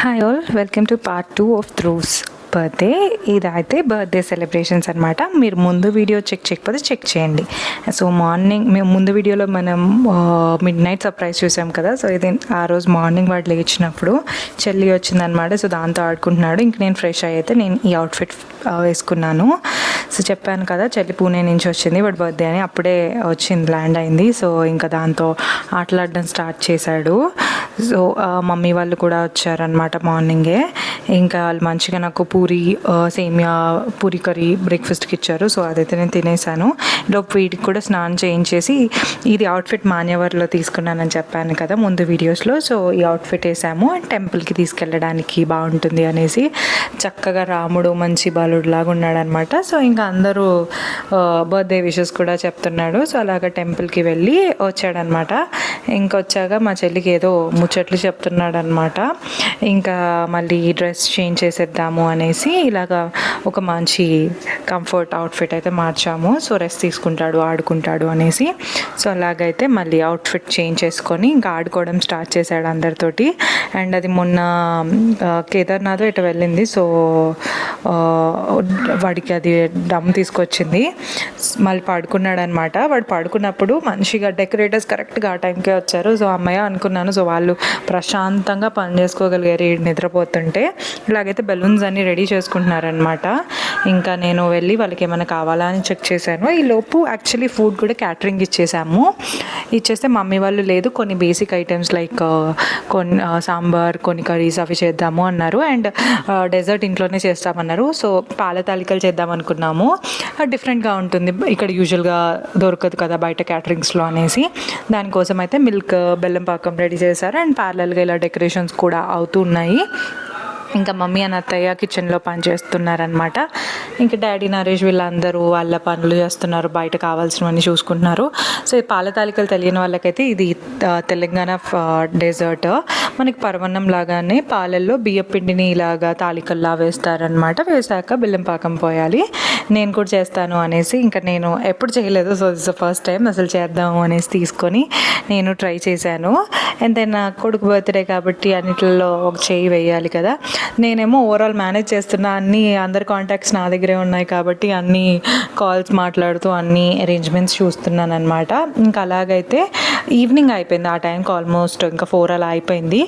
Hi all, welcome to part 2 of Dhruv's birthday. ఇదైతే birthday celebrations అనమాట. మీరు ముందు వీడియో చెక్ చేయకపోతే చెక్ చేయండి. సో మార్నింగ్ మేము ముందు వీడియోలో మనం మిడ్ నైట్ సర్ప్రైజ్ చూసాం కదా. సో ఇది ఆ రోజు మార్నింగ్ వాడు లేచినప్పుడు చెల్లి వచ్చిందనమాట. సో దాంతో ఆడుకుంటున్నాడు. ఇంక నేను ఫ్రెష్ అయితే నేను ఈ అవుట్ఫిట్ వేసుకున్నాను. సో చెప్పాను కదా చెల్లి పూణే నుంచి వచ్చింది, వాడు బర్త్డే అని అప్పుడే వచ్చింది, ల్యాండ్ అయింది. సో ఇంకా దాంతో ఆటలాడడం స్టార్ట్ చేశాడు. సో మమ్మీ వాళ్ళు కూడా వచ్చారనమాట మార్నింగే. ఇంకా వాళ్ళు మంచిగా నాకు పూరి సేమియా పూరి కర్రీ బ్రేక్ఫాస్ట్కి ఇచ్చారు. సో అదైతే నేను తినేసాను. లోపు వీటికి కూడా స్నానం చేయించేసి ఇది అవుట్ఫిట్ మాన్యవర్లో తీసుకున్నానని చెప్పాను కదా ముందు వీడియోస్లో. సో ఈ అవుట్ఫిట్ వేసాము టెంపుల్కి తీసుకెళ్ళడానికి బాగుంటుంది అనేసి. చక్కగా రాముడు మంచి బాలుడు లాగా ఉన్నాడనమాట. సో ఇంకా అందరూ బర్త్డే విషెస్ కూడా చెప్తున్నాడు. సో అలాగా టెంపుల్కి వెళ్ళి వచ్చాడనమాట. ఇంకొచ్చాక మా చెల్లికి ఏదో ముచ్చట్లు చెప్తున్నాడు అనమాట. ఇంకా మళ్ళీ డ్రెస్ చేంజ్ చేసేద్దాము అనేసి ఇలాగా ఒక మంచి కంఫర్ట్ అవుట్ఫిట్ అయితే మార్చాము. సో రెస్ట్ తీసుకుంటాడు, ఆడుకుంటాడు అనేసి. సో అలాగైతే మళ్ళీ అవుట్ఫిట్ చేంజ్ చేసుకొని ఇంకా ఆడుకోవడం స్టార్ట్ చేశాడు అందరితోటి. అండ్ అది మొన్న కేదార్నాథ్ ఇటు వెళ్ళింది. సో వాడికి అది దమ్ తీసుకొచ్చింది. మళ్ళీ పడుకున్నాడు అనమాట. వాడు పడుకున్నప్పుడు మంచిగా డెకరేటర్స్ కరెక్ట్గా ఆ టైంకే వచ్చారు. సో అమ్మయ్య అనుకున్నాను. సో వాళ్ళు ప్రశాంతంగా పని చేసుకోగలిగారు నిద్రపోతుంటే. ఇలాగైతే బెలూన్స్ అన్నీ రెడీ చేసుకుంటున్నారనమాట. ఇంకా నేను వెళ్ళి వాళ్ళకి ఏమైనా కావాలా అని చెక్ చేశాను. ఈ లోపు యాక్చువల్లీ ఫుడ్ కూడా క్యాటరింగ్ ఇచ్చేస్తే మమ్మీ వాళ్ళు లేదు కొన్ని బేసిక్ ఐటమ్స్ లైక్ కొన్ని సాంబార్ కొన్ని కర్రీస్ అవి చేద్దాము అన్నారు. అండ్ డెజర్ట్ ఇంట్లోనే చేస్తామన్నారు. సో పాల తాలికలు చేద్దాం అనుకున్నాము. డిఫరెంట్గా ఉంటుంది, ఇక్కడ యూజువల్గా దొరకదు కదా బయట క్యాటరింగ్స్లో అనేసి. దానికోసం అయితే మిల్క్ బెల్లం పాకం రెడీ చేశారు. అండ్ ప్యారలల్గా ఇలా డెకరేషన్స్ కూడా అవుతూ ఉన్నాయి. ఇంకా మమ్మీ అని అత్తయ్య కిచెన్లో పని చేస్తున్నారనమాట. ఇంకా డాడీ నరేష్ వీళ్ళందరూ వాళ్ళ పనులు చేస్తున్నారు, బయట కావాల్సినవన్నీ చూసుకుంటున్నారు. సో ఈ పాల తాలికలు తెలియని వాళ్ళకైతే ఇది తెలంగాణ డెజర్ట్. మనకి పరవన్నం లాగానే పాలల్లో బియ్యం పిండిని ఇలాగా తాలికల్లా వేస్తారనమాట. వేసాక బెల్లం పాకం పోయాలి. నేను కూడా చేస్తాను అనేసి ఇంకా నేను ఎప్పుడు చేయలేదు. సో దిస్ ఫస్ట్ టైం అసలు చేద్దాము అనేసి తీసుకొని నేను ట్రై చేశాను. అండ్ దెన్ నా కొడుకు బర్త్డే కాబట్టి అన్నిటిలో ఒక చేయి వేయాలి కదా. నేనేమో ఓవరాల్ మేనేజ్ చేస్తున్నా, అందరి కాంటాక్ట్స్ నా దగ్గరే ఉన్నాయి కాబట్టి అన్ని కాల్స్ మాట్లాడుతూ అన్ని అరేంజ్మెంట్స్ చూస్తున్నాను అనమాట. ఇంకా అలాగైతే ఈవినింగ్ అయిపోయింది. ఆ టైంకి ఆల్మోస్ట్ ఇంకా 4 అలా అయిపోయింది.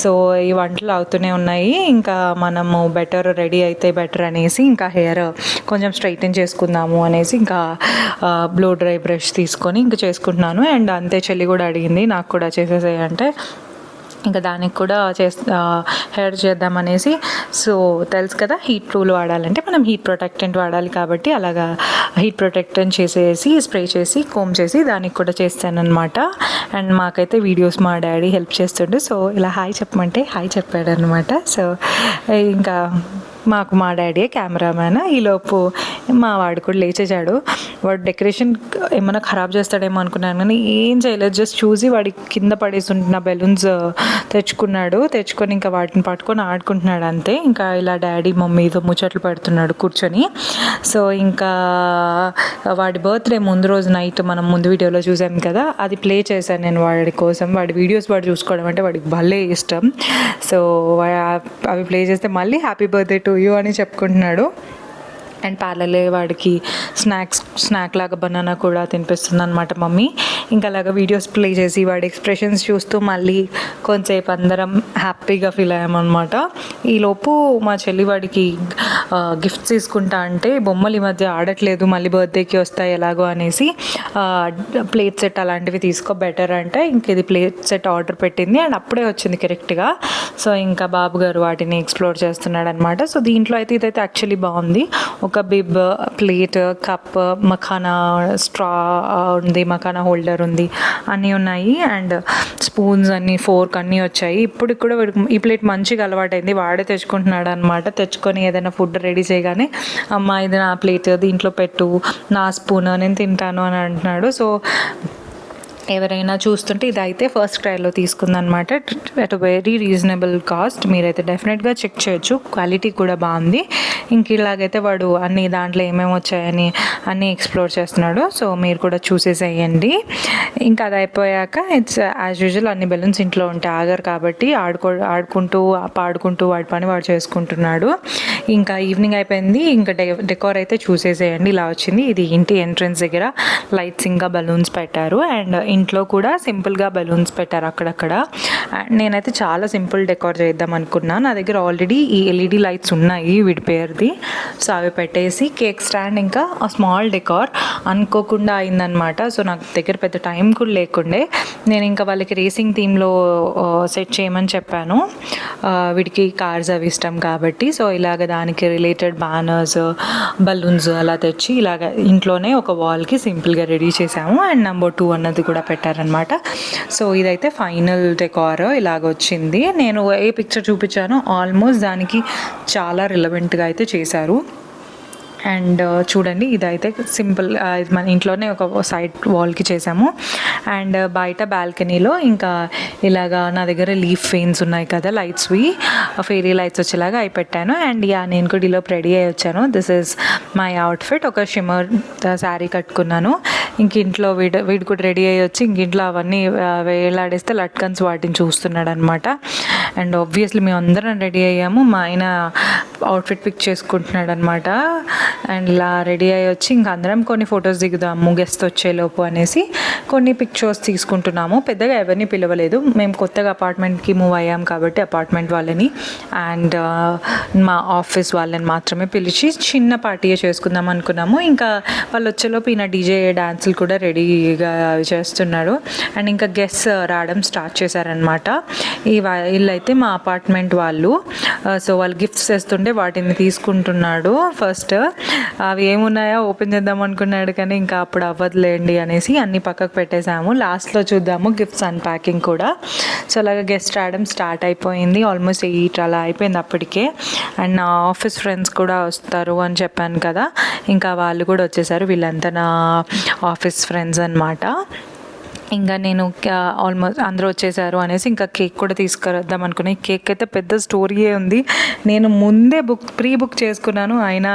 సో ఈ వంటలు అవుతూనే ఉన్నాయి. ఇంకా మనము రెడీ అయితే బెటర్ అనేసి ఇంకా హెయిర్ కొంచెం స్ట్రైటన్ చేసుకుందాము అనేసి ఇంకా బ్లో డ్రై బ్రష్ తీసుకొని ఇంకా చేసుకుంటున్నాను. అండ్ అంతే చెల్లి కూడా అడిగింది నాకు కూడా చేసేసేయంటే ఇంకా దానికి కూడా హెయిర్ చేద్దామనేసి. సో తెలుసు కదా హీట్ ప్రూఫ్ వాడాలంటే మనం హీట్ ప్రొటెక్టెంట్ వాడాలి కాబట్టి అలాగా హీట్ ప్రొటెక్టెంట్ చేసేసి స్ప్రే చేసి కోమ్ చేసి దానికి కూడా చేస్తానన్నమాట. అండ్ మాకైతే వీడియోస్ మా డాడీ హెల్ప్ చేస్తుండే. సో ఇలా హాయ్ చెప్పమంటే హాయ్ చెప్పాడనమాట. సో ఇంకా మాకు మా డాడీయే కెమెరామ్యాన్. ఈలోపు మా వాడు కూడా లేచేసాడు. వాడు డెకరేషన్ ఏమైనా ఖరాబ్ చేస్తాడేమో అనుకున్నాను కానీ ఏం చేయలేదు. జస్ట్ చూసి వాడి కింద పడేసి ఉంటున్న బెలూన్స్ తెచ్చుకొని ఇంకా వాటిని పట్టుకొని ఆడుకుంటున్నాడు అంతే. ఇంకా ఇలా డాడీ మమ్మీతో ముచ్చట్లు పెడుతున్నాడు కూర్చొని. సో ఇంకా వాడి బర్త్డే ముందు రోజు నైట్ మనం ముందు వీడియోలో చూసాం కదా, అది ప్లే చేశాను నేను వాడి కోసం. వాడి వీడియోస్ వాడు చూసుకోవడం అంటే వాడికి భలే ఇష్టం. సో అవి ప్లే చేస్తే మళ్ళీ హ్యాపీ బర్త్డే టు యూ అని చెప్పుకుంటున్నాడు. అండ్ పార్లర్లే వాడికి స్నాక్ లాగా బనానా కూడా తినిపిస్తుంది అనమాట మమ్మీ. ఇంకా అలాగా వీడియోస్ ప్లే చేసి వాడి ఎక్స్ప్రెషన్స్ చూస్తూ మళ్ళీ కొంచెంసేపు అందరం హ్యాపీగా ఫీల్ అయ్యామన్నమాట. ఈలోపు మా చెల్లి వాడికి గిఫ్ట్స్ తీసుకుంటా అంటే బొమ్మలు ఈ మధ్య ఆడట్లేదు, మళ్ళీ బర్త్డేకి వస్తాయి ఎలాగో అనేసి ప్లేట్ సెట్ అలాంటివి తీసుకో బెటర్ అంటే ఇంక ఇది ప్లేట్ సెట్ ఆర్డర్ పెట్టింది. అండ్ అప్పుడే వచ్చింది కరెక్ట్గా. సో ఇంకా బాబు గారు వాటిని ఎక్స్ప్లోర్ చేస్తున్నాడు అనమాట. సో దీంట్లో అయితే ఇదైతే యాక్చువల్లీ బాగుంది. ఒక bib, plate, cup, makhana straw ఉంది, మఖానా హోల్డర్ ఉంది, అన్నీ ఉన్నాయి. అండ్ స్పూన్స్ అన్నీ, ఫోర్క్ అన్నీ వచ్చాయి. ఇప్పుడు కూడా ఈ ప్లేట్ మంచిగా అలవాటైంది. వాడే తెచ్చుకుంటున్నాడు అనమాట. తెచ్చుకొని ఏదైనా ఫుడ్ రెడీ చేయగానే అమ్మ ఇది నా ప్లేట్, దీంట్లో పెట్టు, నా స్పూన్, నేను తింటాను అని అంటున్నాడు. సో ఎవరైనా చూస్తుంటే ఇదైతే ఫస్ట్ ట్రైలో తీసుకుందనమాట. At very reasonable cost. మీరైతే డెఫినెట్గా చెక్ చేయొచ్చు. క్వాలిటీ కూడా బాగుంది. ఇంక ఇలాగైతే వాడు అన్ని దాంట్లో ఏమేమి వచ్చాయని అన్నీ ఎక్స్ప్లోర్ చేస్తున్నాడు. సో మీరు కూడా చూసేసేయండి. ఇంకా అది అయిపోయాక ఇట్స్ యాజ్ యూజువల్ అన్ని బెలూన్స్ ఇంట్లో ఉంటే ఆగరు కాబట్టి ఆడుకుంటూ పాడుకుంటూ వాడి పని వాడు చేసుకుంటున్నాడు. ఇంకా ఈవినింగ్ అయిపోయింది. ఇంకా డెకోర్ అయితే చూసేసేయండి. ఇలా వచ్చింది. ఇది ఇంటి ఎంట్రన్స్ దగ్గర లైట్స్ ఇంకా బలూన్స్ పెట్టారు. అండ్ ఇంట్లో కూడా సింపుల్గా బెలూన్స్ పెట్టారు అక్కడక్కడ. నేనైతే చాలా సింపుల్ డెకోర్ చేద్దాం అనుకున్నాను. నా దగ్గర ఆల్రెడీ ఈ ఎల్ఈడి లైట్స్ ఉన్నాయి వీడి పేరుది. సో అవి పెట్టేసి కేక్ స్టాండ్ ఇంకా స్మాల్ డెకోర్ అనుకోకుండా అయిందనమాట. సో నాకు దగ్గర పెద్ద టైం కూడా లేకుండే నేను ఇంకా వాళ్ళకి రేసింగ్ థీమ్లో సెట్ చేయమని చెప్పాను. వీడికి కార్స్ అవి ఇష్టం కాబట్టి. సో ఇలాగ దానికి రిలేటెడ్ బ్యానర్స్ బలూన్స్ అలా తెచ్చి ఇలాగ ఇంట్లోనే ఒక వాల్కి సింపుల్గా రెడీ చేసాము. అండ్ నెంబర్ 2 అన్నది కూడా పెట్టారనమాట. సో ఇదైతే ఫైనల్ డెకార్ ఇలాగ వచ్చింది. నేను ఏ పిక్చర్ చూపించానో ఆల్మోస్ట్ దానికి చాలా రిలవెంట్గా అయితే చేశారు. అండ్ చూడండి ఇదైతే సింపుల్ మన ఇంట్లోనే ఒక సైడ్ వాల్కి చేసాము. అండ్ బయట బాల్కనీలో ఇంకా ఇలాగా నా దగ్గర లీఫ్ ఫెయిన్స్ ఉన్నాయి కదా లైట్స్వి, ఫెయిరీ లైట్స్ వచ్చేలాగా అవి పెట్టాను. అండ్ నేను కూడా ఇలా రెడీ అయ్యి వచ్చాను. This is my outfit. ఒక షిమ్మర్ శారీ కట్టుకున్నాను. ఇంక ఇంట్లో వీడు కూడా రెడీ అయ్యి వచ్చి ఇంక ఇంట్లో అవన్నీ వేలాడేస్తే లట్కన్స్ వాటిని చూస్తున్నాడు అనమాట. అండ్ ఆబ్వియస్లీ మేము అందరం రెడీ అయ్యాము. మా ఆయన అవుట్ఫిట్ పిక్ చేసుకుంటున్నాడు అనమాట. అండ్ ఇలా రెడీ అయ్యి వచ్చి ఇంక అందరం కొన్ని ఫొటోస్ దిగుదాము గెస్ట్ వచ్చేలోపు అనేసి కొన్ని పిక్చర్స్ తీసుకుంటున్నాము. పెద్దగా ఎవరిని పిలవలేదు. మేము కొత్తగా అపార్ట్మెంట్కి మూవ్ అయ్యాం కాబట్టి అపార్ట్మెంట్ వాళ్ళని అండ్ మా ఆఫీస్ వాళ్ళని మాత్రమే పిలిచి చిన్న పార్టీయే చేసుకుందాం అనుకున్నాము. ఇంకా వాళ్ళు వచ్చేలోపు ఈయన డీజే డాన్సులు కూడా రెడీగా చేస్తున్నాడు. అండ్ ఇంకా గెస్ట్ రావడం స్టార్ట్ చేశారనమాట. వీళ్ళు అయితే మా అపార్ట్మెంట్ వాళ్ళు. సో వాళ్ళు గిఫ్ట్స్ తెస్తుంటే వాటిని తీసుకుంటున్నాడు. ఫస్ట్ అవి ఏమున్నాయో ఓపెన్ చేద్దాం అనుకున్నాడు కానీ ఇంకా అప్పుడు అవ్వదులేండి అనేసి అన్ని పక్కకు పెట్టేసాము. లాస్ట్లో చూద్దాము గిఫ్ట్స్ అన్ప్యాకింగ్ కూడా. సో అలాగే గెస్ట్ రావడం స్టార్ట్ అయిపోయింది. ఆల్మోస్ట్ 8 అలా అయిపోయింది అప్పటికే. అండ్ నా ఆఫీస్ ఫ్రెండ్స్ కూడా వస్తారు అని చెప్పాను కదా, ఇంకా వాళ్ళు కూడా వచ్చేసారు. వీళ్ళంతా నా ఆఫీస్ ఫ్రెండ్స్ అనమాట. ఇంకా నేను ఆల్మోస్ట్ అందరూ వచ్చేసారు అనేసి ఇంకా కేక్ కూడా తీసుకురద్దాం అనుకున్నా. ఈ కేక్ అయితే పెద్ద స్టోరీయే ఉంది. నేను ముందే ప్రీ బుక్ చేసుకున్నాను. అయినా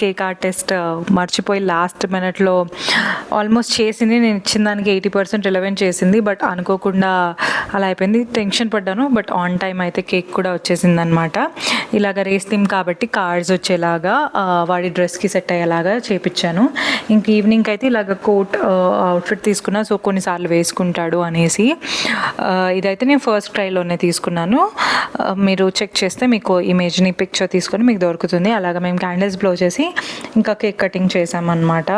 కేక్ ఆర్టిస్ట్ మర్చిపోయి లాస్ట్ మినిట్లో ఆల్మోస్ట్ చేసింది. నేను ఇచ్చిన దానికి 80% రిలవెంట్ చేసింది. బట్ అనుకోకుండా అలా అయిపోయింది. టెన్షన్ పడ్డాను. బట్ ఆన్ టైం అయితే కేక్ కూడా వచ్చేసింది అనమాట. ఇలాగ రేస్ థీమ్ కాబట్టి కార్డ్స్ వచ్చేలాగా వాడి డ్రెస్కి సెట్ అయ్యేలాగా చేపించాను. ఇంక ఈవినింగ్ అయితే ఇలాగ కోట్ అవుట్ఫిట్ తీసుకున్నా. సో కొన్నిసార్లు వేసుకుంటాడు అనేసి. ఇదైతే నేను ఫస్ట్ ట్రైలోనే తీసుకున్నాను. మీరు చెక్ చేస్తే మీకు ఇమేజ్ని పిక్చర్ తీసుకొని మీకు దొరుకుతుంది. అలాగా మేము క్యాండిల్స్ బ్లో చేసి ఇంకా కేక్ కటింగ్ చేసామన్నమాట.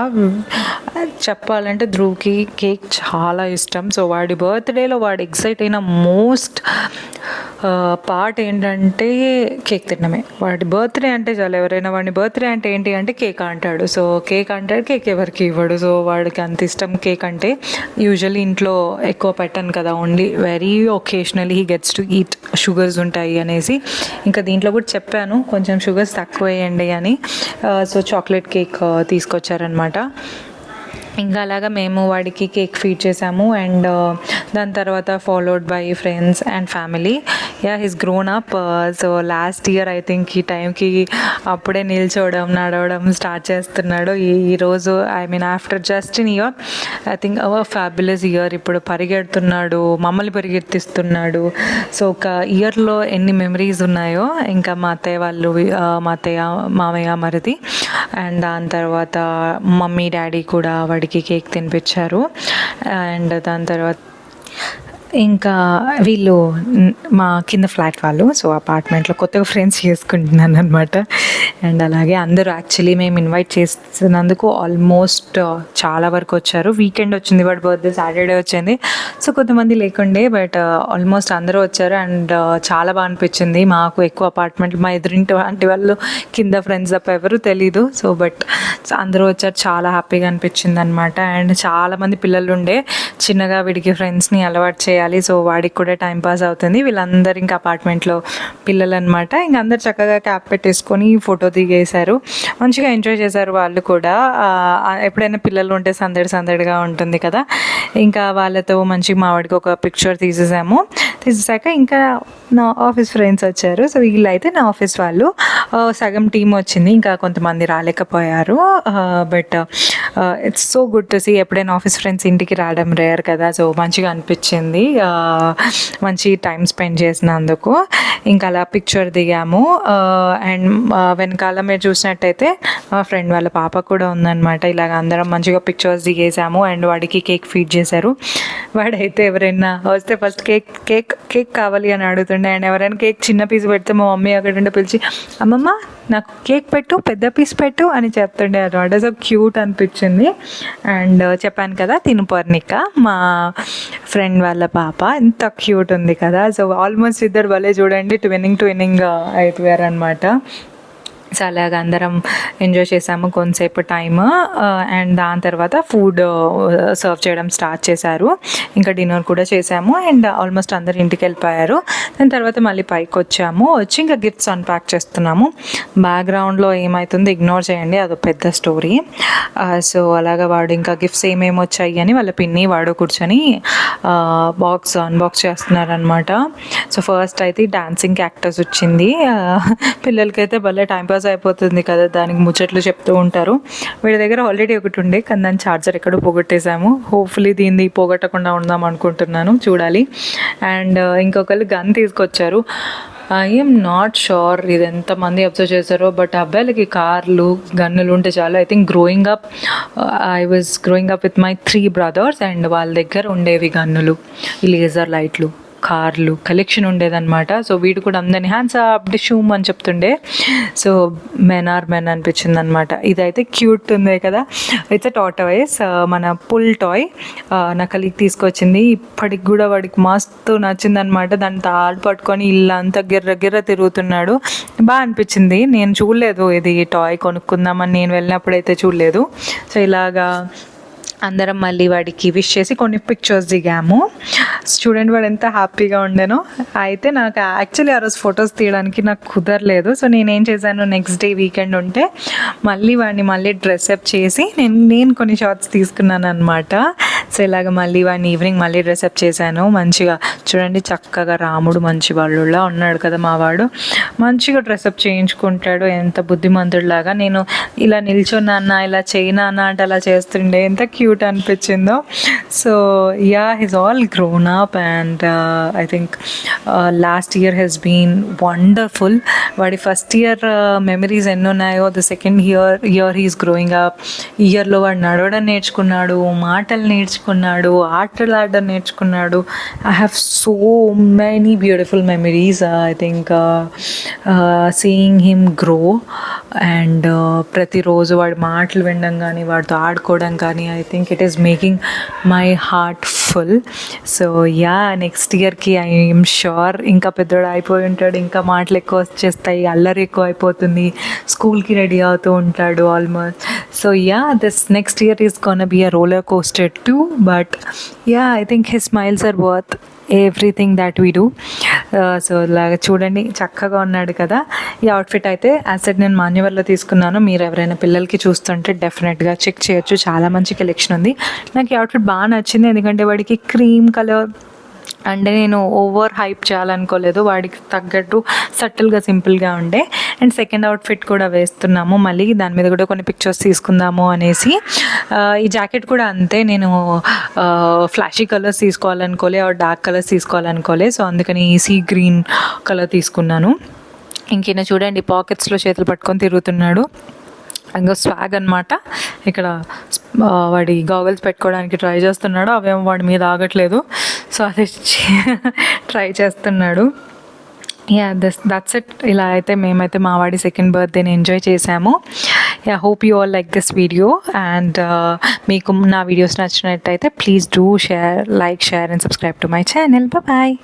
చెప్పాలంటే ధ్రువ్కి కేక్ చాలా ఇష్టం. సో వాడి బర్త్డేలో వాడు ఎక్సైట్ అయిన మోస్ట్ పార్ట్ ఏంటంటే కేక్ తినడమే. వాడి బర్త్డే అంటే చాలు, ఎవరైనా వాడి బర్త్డే అంటే ఏంటి అంటే కేక్ అంటాడు. సో కేక్ అంటాడు, కేక్ ఎవరికి ఇవ్వడు. సో వాడికి అంత ఇష్టం కేక్ అంటే. యూజువల్లీ ఇంట్లో ఎక్కువ పెట్టాను కదా, only very occasionally he gets to eat. Sugars ఉంటాయి అనేసి ఇంకా దీంట్లో కూడా చెప్పాను కొంచెం షుగర్స్ తక్కువ వేయండి అని. సో చాక్లెట్ కేక్ తీసుకొచ్చారనమాట. ఇంకా అలాగా మేము వాడికి కేక్ ఫీడ్ చేసాము. అండ్ దాని తర్వాత followed bye friends and family. He's grown up. So last year I think ఈ టైంకి అప్పుడే నిల్చోవడం నడవడం స్టార్ట్ చేస్తున్నాడు. ఈరోజు I mean after just in year I think fabulous year. ఇప్పుడు పరిగెడుతున్నాడు, మమ్మల్ని పరిగెత్తిస్తున్నాడు. సో ఒక ఇయర్లో ఎన్ని మెమరీస్ ఉన్నాయో. ఇంకా మా అత్తయ్య వాళ్ళు, మా అత్తయ్య మామయ్య మరిది అండ్ దాని తర్వాత మమ్మీ డాడీ కూడా వాడికి కేక్ తినిపించారు. అండ్ దాని తర్వాత ఇంకా వీళ్ళు మా కింద ఫ్లాట్ వాళ్ళు. సో అపార్ట్మెంట్లో కొత్తగా ఫ్రెండ్స్ చేసుకుంటున్నాను అనమాట. అండ్ అలాగే అందరూ యాక్చువల్లీ మేము ఇన్వైట్ చేస్తున్నందుకు ఆల్మోస్ట్ చాలా వరకు వచ్చారు. వీకెండ్ వచ్చింది, వాడి బర్త్డే సాటర్డే వచ్చింది. సో కొంతమంది లేకుండే బట్ ఆల్మోస్ట్ అందరూ వచ్చారు. అండ్ చాలా బాగా అనిపించింది మాకు. ఎక్కువ అపార్ట్మెంట్ మా ఎదురింటి అంటే వాళ్ళు కింద ఫ్రెండ్స్ తప్ప ఎవరు తెలీదు. సో బట్ అందరూ వచ్చారు, చాలా హ్యాపీగా అనిపించింది అనమాట. అండ్ చాలామంది పిల్లలు ఉండే చిన్నగా వీడికి ఫ్రెండ్స్ని అలవాటు చేయాలి చేయాలి. సో వాడికి కూడా టైం పాస్ అవుతుంది. వీళ్ళందరూ ఇంకా అపార్ట్మెంట్లో పిల్లలు అనమాట. ఇంక అందరు చక్కగా క్యాప్ పెట్టేసుకొని ఫోటో దిగేశారు. మంచిగా ఎంజాయ్ చేశారు వాళ్ళు కూడా. ఎప్పుడైనా పిల్లలు ఉంటే సందడిగా ఉంటుంది కదా. ఇంకా వాళ్ళతో మంచిగా మా వాడికి ఒక పిక్చర్ తీసేసాక ఇంకా నా ఆఫీస్ ఫ్రెండ్స్ వచ్చారు. సో వీళ్ళైతే నా ఆఫీస్ వాళ్ళు సగం టీం వచ్చింది, ఇంకా కొంతమంది రాలేకపోయారు. But it's so good to see. ఎప్పుడైనా ఆఫీస్ ఫ్రెండ్స్ ఇంటికి రావడం రేర్ కదా. సో మంచిగా అనిపించింది, మంచి టైం స్పెండ్ చేసినందుకు. ఇంకా అలా పిక్చర్ దిగాము. అండ్ వెనకాల మీరు చూసినట్టయితే మా ఫ్రెండ్ వాళ్ళ పాప కూడా ఉందన్నమాట. ఇలాగ అందరం మంచిగా పిక్చర్స్ దిగేసాము. అండ్ వాడికి కేక్ ఫీడ్ చేశారు. వాడైతే ఎవరైనా వస్తే ఫస్ట్ కేక్ కావాలి అని అడుగుతుండే. అండ్ ఎవరైనా కేక్ చిన్న పీస్ పెడితే మా మమ్మీ అక్కడ ఉంటే పిలిచి, అమ్మమ్మ నాకు కేక్ పెట్టు, పెద్ద పీస్ పెట్టు అని చెప్తుండే అనమాట. సో క్యూట్ అనిపించింది. అండ్ చెప్పాను కదా తిను పర్ణిక, మా ఫ్రెండ్ వాళ్ళ పాప, ఎంత క్యూట్ ఉంది కదా. సో ఆల్మోస్ట్ ఇద్దరు భలే చూడండి ట్విన్నింగ్ అయిపోయారు అనమాట. సో అలాగా అందరం ఎంజాయ్ చేసాము కొంతసేపు టైమ్. అండ్ దాని తర్వాత ఫుడ్ సర్వ్ చేయడం స్టార్ట్ చేశారు. ఇంకా డిన్నర్ కూడా చేసాము. అండ్ ఆల్మోస్ట్ అందరు ఇంటికి వెళ్ళిపోయారు. దాని తర్వాత మళ్ళీ పైకి వచ్చి ఇంకా గిఫ్ట్స్ అన్ప్యాక్ చేస్తున్నాము. బ్యాక్గ్రౌండ్లో ఏమవుతుంది ఇగ్నోర్ చేయండి, అదో పెద్ద స్టోరీ. సో అలాగా వాడు ఇంకా గిఫ్ట్స్ ఏమేమి వచ్చాయి అని వాళ్ళ పిన్ని వాడు కూర్చొని అన్బాక్స్ చేస్తున్నారనమాట. సో ఫస్ట్ అయితే డాన్సింగ్ యాక్టర్స్ వచ్చింది. పిల్లలకైతే భలే టైంపాస్ అయిపోతుంది కదా, దానికి ముచ్చట్లు చెప్తూ ఉంటారు. వీడి దగ్గర ఆల్రెడీ ఒకటి ఉండే కానీ దాని ఛార్జర్ ఎక్కడో పోగొట్టేసాము. హోప్ఫుల్లీ దీన్ని పోగొట్టకుండా ఉందాం అనుకుంటున్నాను, చూడాలి. అండ్ ఇంకొకరు గన్ తీసుకొచ్చారు. ఐఎమ్ నాట్ షూర్ ఇది ఎంతమంది అబ్జర్వ్ చేశారో, బట్ అబ్బాయిలకి కార్లు గన్నులు ఉంటే చాలు. I think I was growing up with my 3 brothers and వాళ్ళ దగ్గర ఉండేవి గన్నులు, ఈ లేజర్ లైట్లు, కార్లు కలెక్షన్ ఉండేదన్నమాట. సో వీడు కూడా అందరినీ హ్యాండ్స్ అప్ షూమ్ అని చెప్తుండే. సో మెన్ అనిపించింది అనమాట. ఇదైతే క్యూట్ ఉంది కదా, ఇట్స్ టార్టాయిస్, మన పుల్ టాయ్. నా కలిగి తీసుకొచ్చింది. ఇప్పటికి కూడా వాడికి మస్తు నచ్చింది అనమాట. దాన్ని తాడు పట్టుకొని ఇల్లంతా గిర్ర తిరుగుతున్నాడు. బాగా అనిపించింది. నేను చూడలేదు ఇది టాయ్ కొనుక్కుందామని, నేను వెళ్ళినప్పుడైతే చూడలేదు. సో ఇలాగా అందరం మళ్ళీ వాడికి విష్ చేసి కొన్ని పిక్చర్స్ దిగాము. స్టూడెంట్ వాడు ఎంత హ్యాపీగా ఉండేనో. అయితే నాకు యాక్చువల్లీ ఆ రోజు ఫొటోస్ తీయడానికి నాకు కుదరలేదు. సో నేనేం చేశాను, నెక్స్ట్ డే వీకెండ్ ఉంటే వాడిని డ్రెస్అప్ చేసి నేను కొన్ని షార్ట్స్ తీసుకున్నాను అనమాట. సో ఇలాగ వాడిని ఈవినింగ్ డ్రెస్అప్ చేశాను. మంచిగా చూడండి, చక్కగా రాముడు మంచి వాళ్ళులా ఉన్నాడు కదా మా వాడు. మంచిగా డ్రెస్అప్ చేయించుకుంటాడు, ఎంత బుద్ధిమంతుడిలాగా. నేను ఇలా నిల్చున్నానా, ఇలా చేయనానా అంటే అలా చేస్తుండే, ఎంత క్యూట్ అనిపించిందో. So he's all grown up and I think last year has been wonderful. వాడి ఫస్ట్ ఇయర్ మెమరీస్ ఎన్ని ఉన్నాయో, the second year he's growing up. ఇయర్లో వాడు నడవడం నేర్చుకున్నాడు, మాటలు నేర్చుకున్నాడు, ఆటలు ఆడడం నేర్చుకున్నాడు. I have so many beautiful memories. I think seeing him grow and ప్రతిరోజు వాడి మాటలు వినడం కానీ, వాడితో ఆడుకోవడం కానీ, I think it is making my heart full. So next ఇయర్కి ఐఎమ్ షూర్ ఇంకా పెద్దోడు అయిపోయి ఉంటాడు, ఇంకా మాటలు ఎక్కువ వచ్చేస్తాయి, అల్లరి ఎక్కువ అయిపోతుంది, స్కూల్కి రెడీ అవుతూ ఉంటాడు almost. So this next year is gonna be a roller coaster too, but I think his smiles are worth everything that we do. సో ఇలాగ చూడండి, చక్కగా ఉన్నాడు కదా. ఈ అవుట్ఫిట్ అయితే యాజ్ నేను మాన్యువర్లో తీసుకున్నాను. మీరు ఎవరైనా పిల్లలకి చూస్తుంటే డెఫినెట్గా చెక్ చేయొచ్చు, చాలా మంచి కలెక్షన్ ఉంది. నాకు ఈ అవుట్ఫిట్ బాగా నచ్చింది, ఎందుకంటే వాడికి క్రీమ్ కలర్ అంటే నేను ఓవర్ హైప్ చేయాలనుకోలేదు, వాడికి తగ్గట్టు సటిల్గా సింపుల్గా ఉండే. అండ్ సెకండ్ అవుట్ఫిట్ కూడా వేస్తున్నాము, మళ్ళీ దాని మీద కూడా కొన్ని పిక్చర్స్ తీసుకుందాము అనేసి. ఈ జాకెట్ కూడా అంతే, నేను ఫ్లాషీ కలర్స్ తీసుకోవాలనుకోలే, డార్క్ కలర్స్ తీసుకోవాలనుకోలే. సో అందుకని సీ గ్రీన్ కలర్ తీసుకున్నాను. ఇంకేనా చూడండి, పాకెట్స్లో చేతులు పట్టుకొని తిరుగుతున్నాడు. ఇంకా స్వాగ్ అనమాట. ఇక్కడ వాడి గాగల్స్ పెట్టుకోవడానికి ట్రై చేస్తున్నాడు, అవేమో వాడి మీద ఆగట్లేదు. సో అది ట్రై చేస్తున్నాడు. That's it. ఇలా అయితే మేమైతే మా వాడి సెకండ్ బర్త్డేని ఎంజాయ్ చేసాము. Hope you all like this video. And మీకు నా వీడియోస్ నచ్చినట్టయితే please do share, like, share and subscribe to my channel. Bye.